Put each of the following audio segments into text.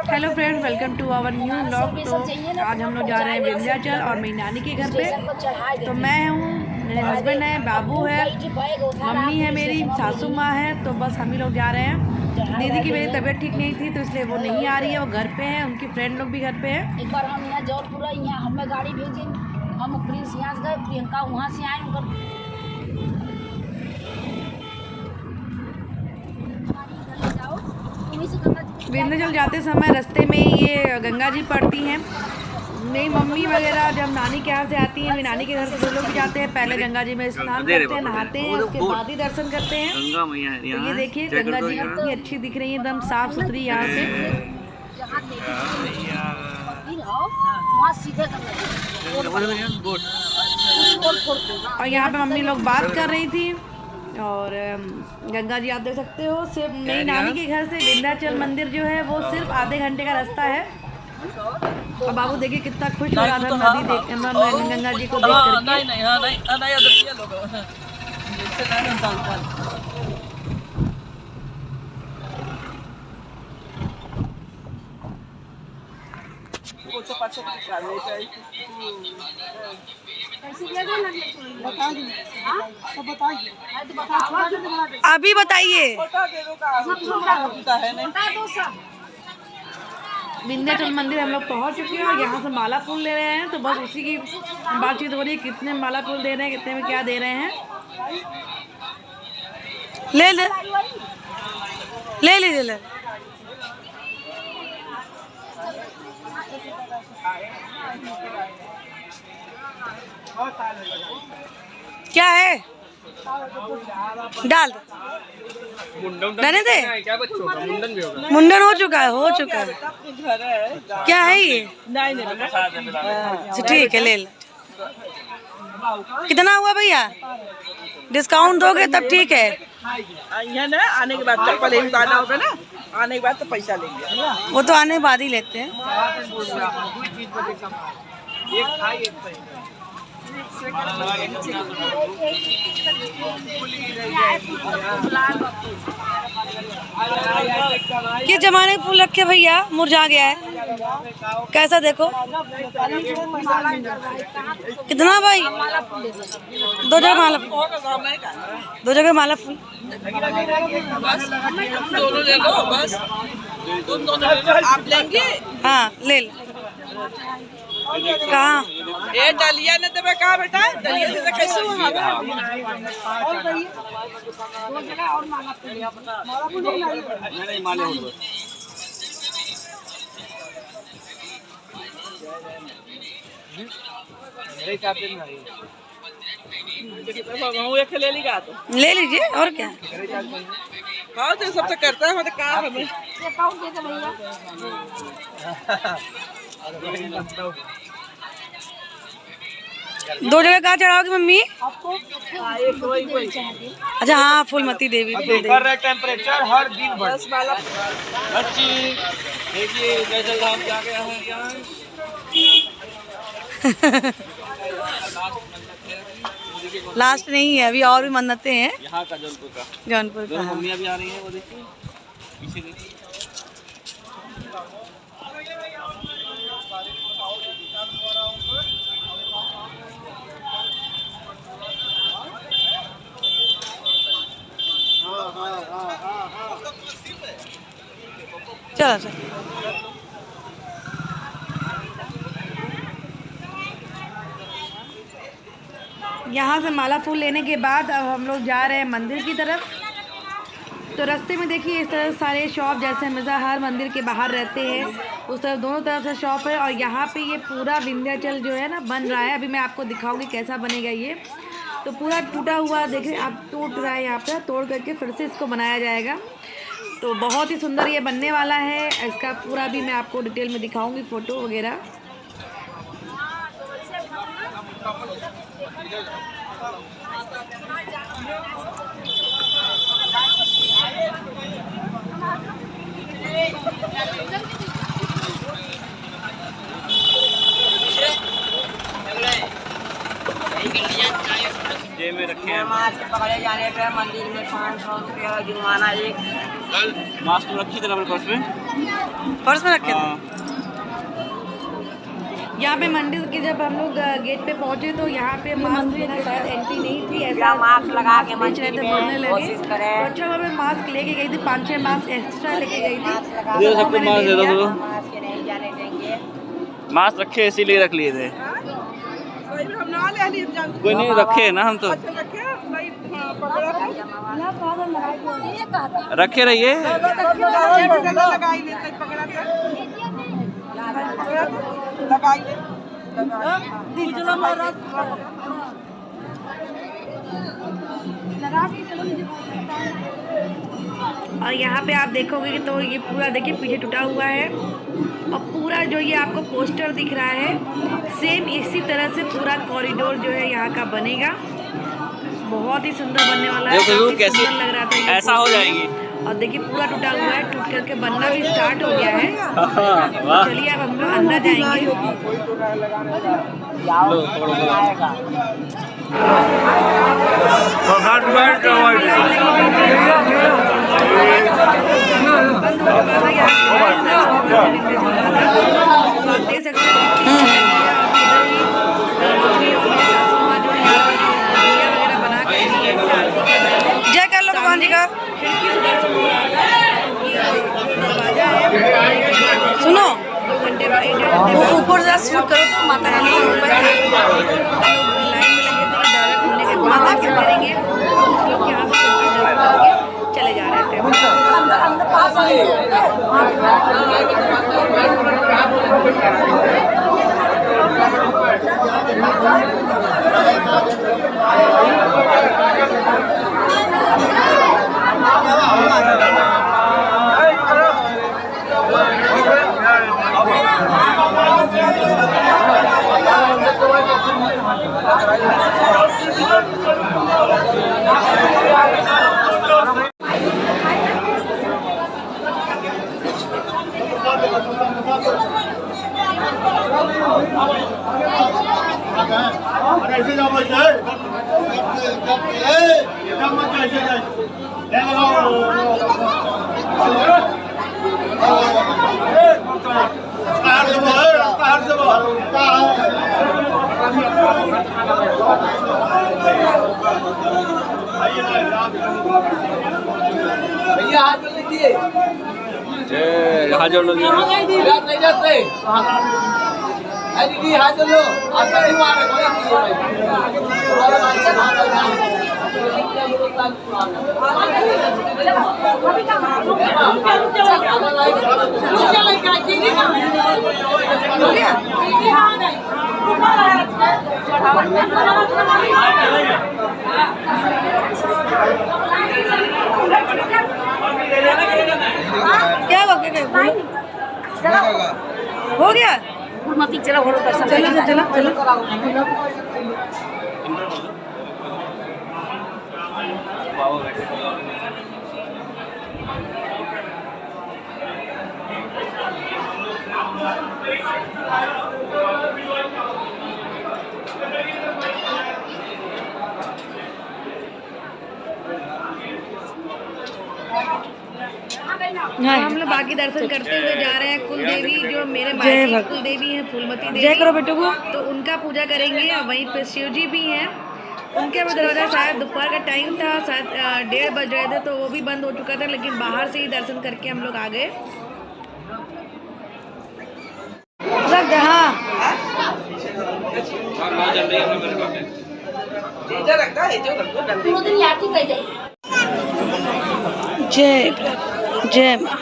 Hello friends, welcome to our new vlog. तो आज हम लोग जा रहे हैं विंध्याचल और मेरी नानी के घर पे। तो मैं हूँ, मेरे हस्बैंड है, बाबू है, मम्मी है, मेरी सासू माँ है। तो बस हम ही लोग जा रहे हैं। दीदी की मेरी तबीयत ठीक नहीं थी तो इसलिए वो नहीं आ रही है, वो घर पे है, उनकी फ्रेंड लोग भी घर पे है। एक बार हम यहाँ जौनपुर यहाँ हमें गाड़ी भेजी, हम प्रिंस यहाँ से गए, प्रियंका वहाँ से आए। विंध्याचल जाते समय रास्ते में ये गंगा जी पड़ती हैं। मेरी मम्मी वगैरह जब नानी के यहाँ से आती हैं, मेरी नानी के घर से जो लोग भी जाते हैं, पहले गंगा जी में स्नान करते हैं, नहाते हैं, उसके बाद ही दर्शन करते हैं। तो ये देखिए गंगा जी कितनी अच्छी दिख रही है, एकदम साफ सुथरी। यहाँ से और यहाँ पे मम्मी लोग बात कर रही थी। और गंगा जी आप देख सकते हो, सिर्फ मेरी नानी के घर से विंध्याचल मंदिर जो है वो सिर्फ आधे घंटे का रास्ता है। और बाबू देखिए कितना खुश हो रहा था नदी देख, गंगा जी को देख करके। अभी बताइए। विंध्याचल मंदिर हम लोग पहुंच चुके हैं और यहाँ से माला फूल ले रहे हैं। तो बस उसी की बातचीत हो रही है, कितने माला फूल दे रहे हैं, कितने में क्या दे रहे हैं। ले ले ले लीजिए ले। क्या है डाल रहने दे। मुंडन हो चुका है, क्या है ये? ठीक है ले ले। कितना हुआ भैया? डिस्काउंट दोगे तब ठीक है। ना आने के बाद चप्पल उतारना होगा ना, आने के बाद तो पैसा लेंगे। वो तो आने के बाद ही लेते हैं। किस जमाने के फूल रखे भैया, मुरझा गया है। कैसा देखो कितना भाई? 2 जगह माला फूल, 2 जगह माला फूल। दोनों ले लो बस, तुम दोनों आप लेंगे? हाँ ले लो। कहाँ? ये डलिया ने देवे कहाँ बेटा? डलिया से कैसे हुआ? ले लीजिए और क्या। हाँ तो सबसे करता है, मतलब कहाँ हमें 2 जगह कहाँ चढ़ाओगी मम्मी? अच्छा हाँ, फूलमती देवी। टेम्परेचर हर दिन देखिए जैसे धाम क्या गया है यहाँ। लास्ट नहीं है, अभी और भी मन्नतें हैं यहाँ का, जौनपुर का हाँ। मम्मियाँ भी आ रही हैं, वो देखिए पीछे देखिए। चलो चलो। यहाँ से माला फूल लेने के बाद अब हम लोग जा रहे हैं मंदिर की तरफ। तो रास्ते में देखिए इस तरह सारे शॉप, जैसे हमेशा हर मंदिर के बाहर रहते हैं उस तरफ दोनों तरफ से शॉप है। और यहाँ पे ये पूरा विंध्याचल जो है ना बन रहा है। अभी मैं आपको दिखाऊंगी कैसा बनेगा ये। तो पूरा टूटा हुआ देखिए आप, टूट रहा है यहाँ पे, तोड़ करके फिर से इसको बनाया जाएगा। तो बहुत ही सुंदर ये बनने वाला है। इसका पूरा भी मैं आपको डिटेल में दिखाऊंगी, फ़ोटो वगैरह। जेब में रखे हैं। नमाज पकड़े जाने पे मंदिर में 500 रुपया जुर्माना। एक मास्क रखी थी अपने पर्स में। पर्स में रखे थे। हाँ। यहाँ पे मंदिर के जब हम लोग गेट पे पहुंचे तो यहाँ पे मास्क लेना शायद एंट्री नहीं थी, ऐसा मास्क लगा के बेच रहे थे, बोलने लगे। तो अच्छा मैं मास्क लेके गई थी, 5-6 मास्क एक्स्ट्रा लेके गई थी। दे दो सबको मास्क, दे दो सबको। मास्क रखे इसीलिए रख लिए थे। हम ना ले लिए जान। कोई नहीं रखे है ना हम तो। अच्छा रखे भाई पकड़ा रखे रहिए। लगाई ले पकड़ा लगाई ले चलो महाराज और यहाँ पे आप देखोगे कि तो ये पूरा देखिए पीछे टूटा हुआ है, और पूरा जो ये आपको पोस्टर दिख रहा है सेम इसी तरह से पूरा कॉरिडोर जो है यहाँ का बनेगा। बहुत ही सुंदर बनने वाला है, काफी कैसे सुंदर लग रहा था ये ऐसा हो जाएगी। और देखिए पूरा टूटा हुआ है, टूट करके बनना भी स्टार्ट हो गया है। चलिए अब हम लोग अंदर जाएंगे। जय कर लो भगवान जी का। सुनो ऊपर से शूट करो तो माता रानी लाइन में लगे थे, डायरेक्ट होने के बाद आगे करेंगे। कुछ लोग यहाँ पे दर्शन करके चले जा रहे थे। भैया हाथ में लीजिए। हाथ जोड़ लो। नहीं जाते। दीदी हाथ जोड़ लो। आपका नहीं मारे क्या हो गया? मती चलो घोड़ो दर्शन चलो चलो चलो। हम लोग बाकी दर्शन करते हुए जा रहे हैं। कुल देवी जो मेरे मायके कुल देवी है फूलमती देवी, जय करो बेटू को, तो उनका पूजा करेंगे। और वहीं पे शिव जी भी हैं, उनके भी दरवाजा शायद दोपहर का टाइम था, शायद 1:30 बज रहे थे, तो वो भी बंद हो चुका था, लेकिन बाहर से ही दर्शन करके हम लोग आ गए। जय जय माँ।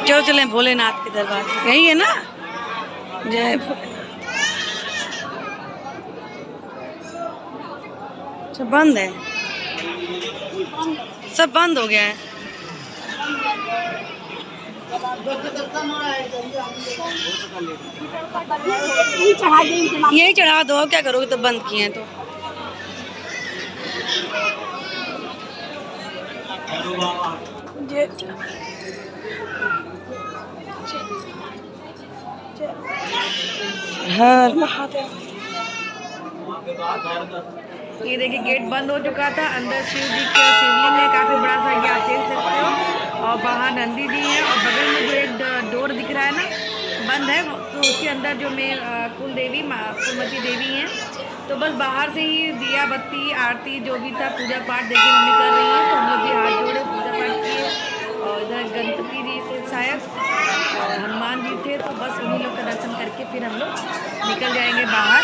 चलो चले भोलेनाथ के दरबार, यही है ना। जय भोलेनाथ। सब बंद है, सब बंद हो गया है। यही चढ़ा दो, क्या करोगे, तो बंद किए हैं तो। हर महादेव। ये देखिए गेट बंद हो चुका था। अंदर शिव जी का शिवलिंग है, काफ़ी बड़ा सा, ये आप देख सकते हो। और बाहर नंदी जी है और बगल में जो एक डोर दिख रहा है ना, बंद है, तो उसके अंदर जो मेन कुल देवी फूलमती देवी हैं। तो बस बाहर से ही दिया बत्ती आरती जो भी था, पूजा पाठ देखिए मम्मी कर रही है। तो हम लोग भी हाथ जोड़े पूजा पाठ किए। और इधर गणपति जी थे शायद और हनुमान जी थे, तो बस उन्हीं लोग का दर्शन करके फिर हम लोग निकल जाएंगे बाहर।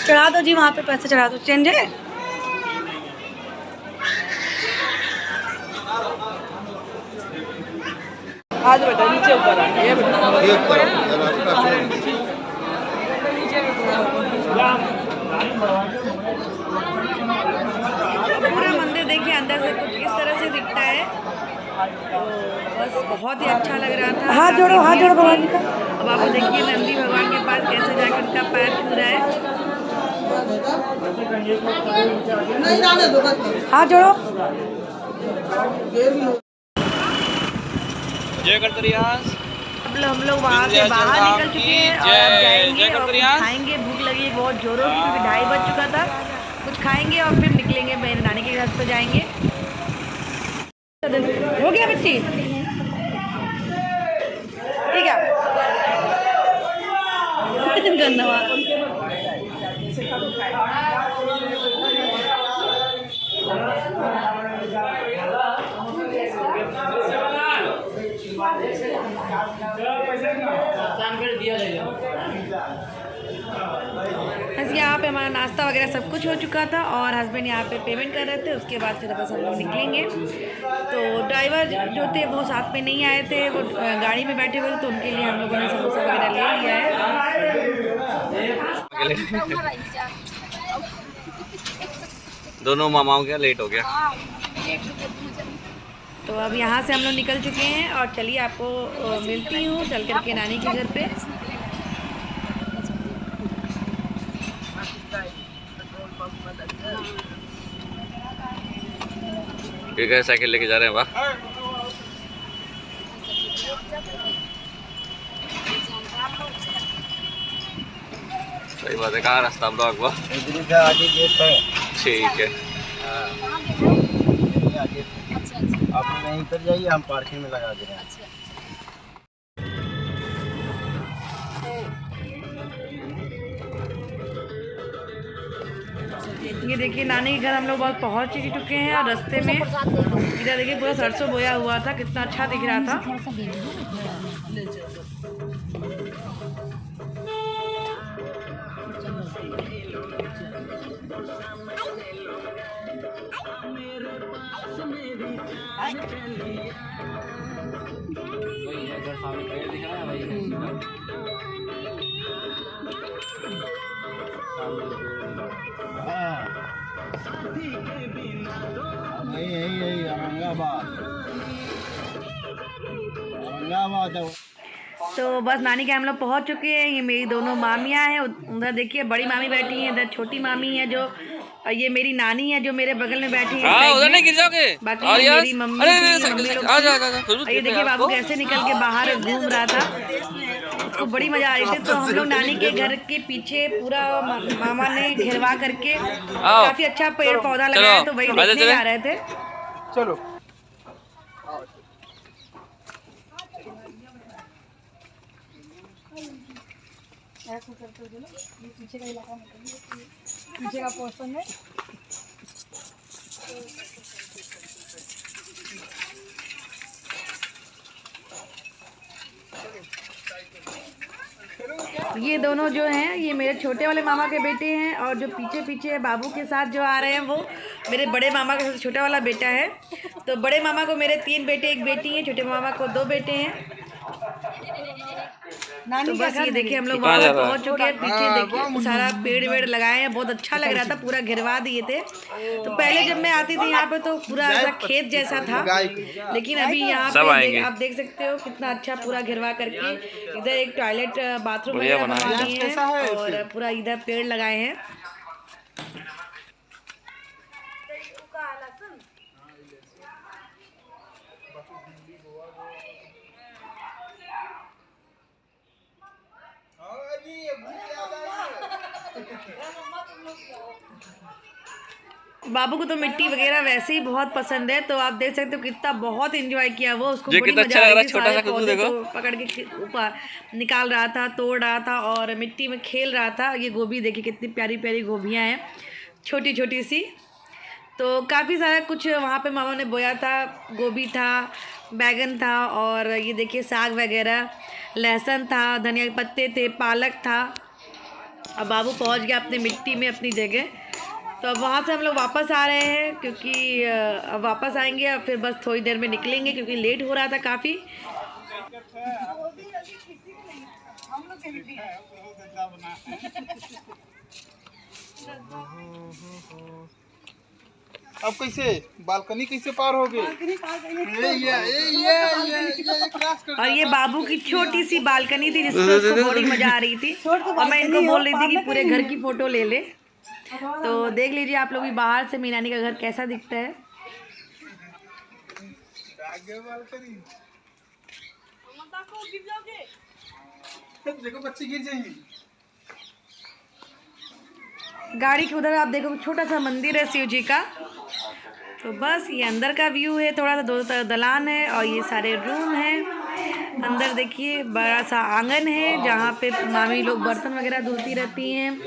चढ़ा दो जी, वहाँ पे पैसे चढ़ा दो, चेंज है। आज बेटा नीचे ऊपर आइए पूरा मंदिर देखिए अंदर से कुछ इस तरह से दिखता है। तो बस बहुत ही अच्छा लग रहा था। हाथ जोड़ो भगवान का। अब आप देखिए नंदी भगवान के पास कैसे जाकर उनका पैर छू रहा है। हाथ जोड़ो। जय करतरियास। अब हम लोग वहाँ से बाहर निकल चुके हैं और अब जाएंगे और खाएंगे। भूख लगी है बहुत जोरों की, क्योंकि 2:30 बज चुका था। कुछ खाएंगे और फिर निकलेंगे, मेरे नानी के घर पे जाएंगे। हो गया बच्ची, ठीक है। धन्यवाद। बस यहाँ पे हमारा नाश्ता वगैरह सब कुछ हो चुका था और हस्बैंड यहाँ पे पेमेंट कर रहे थे। उसके बाद फिर बस हम लोग निकलेंगे। तो ड्राइवर जो थे वो साथ में नहीं आए थे, वो गाड़ी में बैठे हुए थे, तो उनके लिए हम लोगों ने समोसा वगैरह ले लिया है। दोनों मामाओं क्या लेट हो गया। तो अब यहाँ से हम लोग निकल चुके हैं और चलिए आपको मिलती हूँ चल कर के नानी के घर पे। ठीक है, साइकिल लेके जा रहे हैं। वाह, सही बात है। कहाँ रास्ता ब्लॉक हुआ? आगे गेट है। ठीक है, आप नहीं कर जाइए, हम पार्किंग में लगा दे रहे हैं। ये देखिए नानी के घर हम लोग बहुत पहुँच चुके हैं और रास्ते में इधर देखिए पूरा सरसों बोया हुआ था, कितना अच्छा दिख रहा था। औरंगाबाद। तो बस नानी के हम लोग पहुंच चुके हैं। ये मेरी दोनों मामियाँ हैं। उधर देखिए बड़ी मामी बैठी हैं, इधर छोटी मामी है जो, ये मेरी नानी है जो मेरे बगल में बैठी है। उधर नहीं गिर जाओगे। बाकी मेरी मम्मी लोग। ये देखिए बाबू कैसे निकल के बाहर घूम रहा था, उसको बड़ी मजा आ रही थी। तो हम लोग नानी के घर के पीछे पूरा मामा ने घेरवा करके काफी अच्छा पेड़ पौधा लगाया, तो वही देखने जा रहे थे। चलो पीछे का पोर्शन है। ये दोनों जो हैं ये मेरे छोटे वाले मामा के बेटे हैं, और जो पीछे पीछे बाबू के साथ जो आ रहे हैं वो मेरे बड़े मामा का सबसे छोटा वाला बेटा है। तो बड़े मामा को मेरे 3 बेटे 1 बेटी है, छोटे मामा को 2 बेटे हैं। तो बस ये देखिए हम लोग वहाँ पहुँच चुके हैं। पीछे देखिए सारा पेड़ वेड़ लगाए हैं, बहुत अच्छा लग रहा था, पूरा घेरवा दिए थे। तो पहले जब मैं आती थी यहाँ पे तो पूरा ऐसा खेत जैसा था, लेकिन अभी यहाँ पे आप देख सकते हो कितना अच्छा पूरा घेरवा करके इधर एक टॉयलेट बाथरूम बना दिए हैं और पूरा इधर पेड़ लगाए हैं। बाबू को तो मिट्टी वगैरह वैसे ही बहुत पसंद है, तो आप देख सकते हो कितना बहुत एंजॉय किया वो। उसको ये बड़ी कितना मजा अच्छा आ लग रहा रही है, थी। छोटा सा सारे कद्दू पौधे देखो। तो पकड़ के ऊपर निकाल रहा था, तोड़ रहा था और मिट्टी में खेल रहा था। ये गोभी देखिए कितनी प्यारी प्यारी गोभियाँ हैं, छोटी छोटी सी। तो काफ़ी सारा कुछ वहाँ पे मामा ने बोया था, गोभी था, बैगन था और ये देखिए साग वगैरह, लहसुन था, धनिया के पत्ते थे, पालक था। अब बाबू पहुँच गया अपने मिट्टी में अपनी जगह। तो अब वहाँ से हम लोग वापस आ रहे हैं, क्योंकि अब वापस आएंगे और फिर बस थोड़ी देर में निकलेंगे, क्योंकि लेट हो रहा था काफ़ी। अब कैसे बालकनी कैसे पार हो गए? और ये बाबू की छोटी सी बालकनी थी जिसमें उसको बड़ी मजा आ रही थी, और मैं इनको बोल रही थी कि पूरे घर की फोटो ले ले। तो देख लीजिए आप लोग भी बाहर से मीनानी का घर कैसा दिखता है। देखो बच्चे गिर जाएंगे। गाड़ी के उधर आप देखो छोटा सा मंदिर है शिव जी का। तो बस ये अंदर का व्यू है, थोड़ा सा दो तरफ दलान है और ये सारे रूम हैं। अंदर देखिए बड़ा सा आंगन है जहाँ पे मामी लोग बर्तन वगैरह धोती रहती हैं,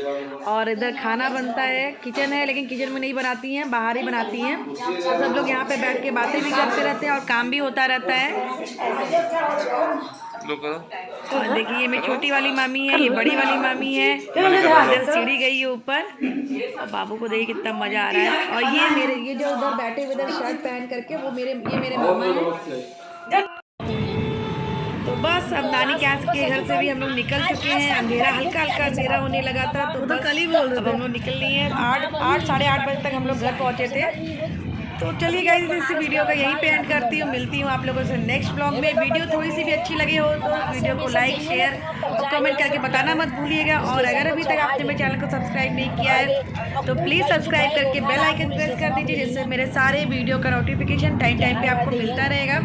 और इधर खाना बनता है। किचन है लेकिन किचन में नहीं बनाती हैं, बाहर ही बनाती हैं। तो सब लोग यहाँ पे बैठ के बातें भी करते रहते हैं और काम भी होता रहता है। और देखिए ये मेरी छोटी वाली मामी है, ये बड़ी वाली मामी है, इधर सीढ़ी गई है ऊपर। और बाबू को देखिए कितना मजा आ रहा है। और ये जो उधर बैठे हुए इधर शर्ट पहन करके वो मेरे मामा हैं। तो बस अब नानी के घर से भी हम लोग निकल चुके हैं। अंधेरा हल्का हल्का अंधेरा होने लगा था, तो बस कल ही अब हम लोग निकल लिए हैं। 8 साढ़े 8 बजे तक हम लोग घर पहुँचे थे। तो चलिए गाइस इस वीडियो का यहीं पे एंड करती हूँ। मिलती हूँ आप लोगों से नेक्स्ट ब्लॉग में। वीडियो थोड़ी सी भी अच्छी लगी हो तो वीडियो को लाइक शेयर और कमेंट करके बताना मत भूलिएगा। और अगर अभी तक आपने मेरे चैनल को सब्सक्राइब नहीं किया है तो प्लीज़ सब्सक्राइब करके बेल आइकन प्रेस कर दीजिए, जिससे मेरे सारे वीडियो का नोटिफिकेशन टाइम पे आपको मिलता रहेगा।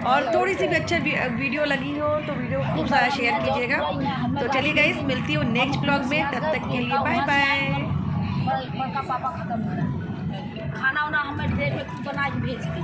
और थोड़ी सी भी अच्छा वीडियो लगी हो तो वीडियो खूब सारा शेयर कीजिएगा। तो चलिए गाइस मिलती हूँ नेक्स्ट ब्लॉग में, तब तक के लिए बाय बाय। बड़का पापा खत्म हो रहा, खाना वाना हमें ट्रेन में बना के भेज दी।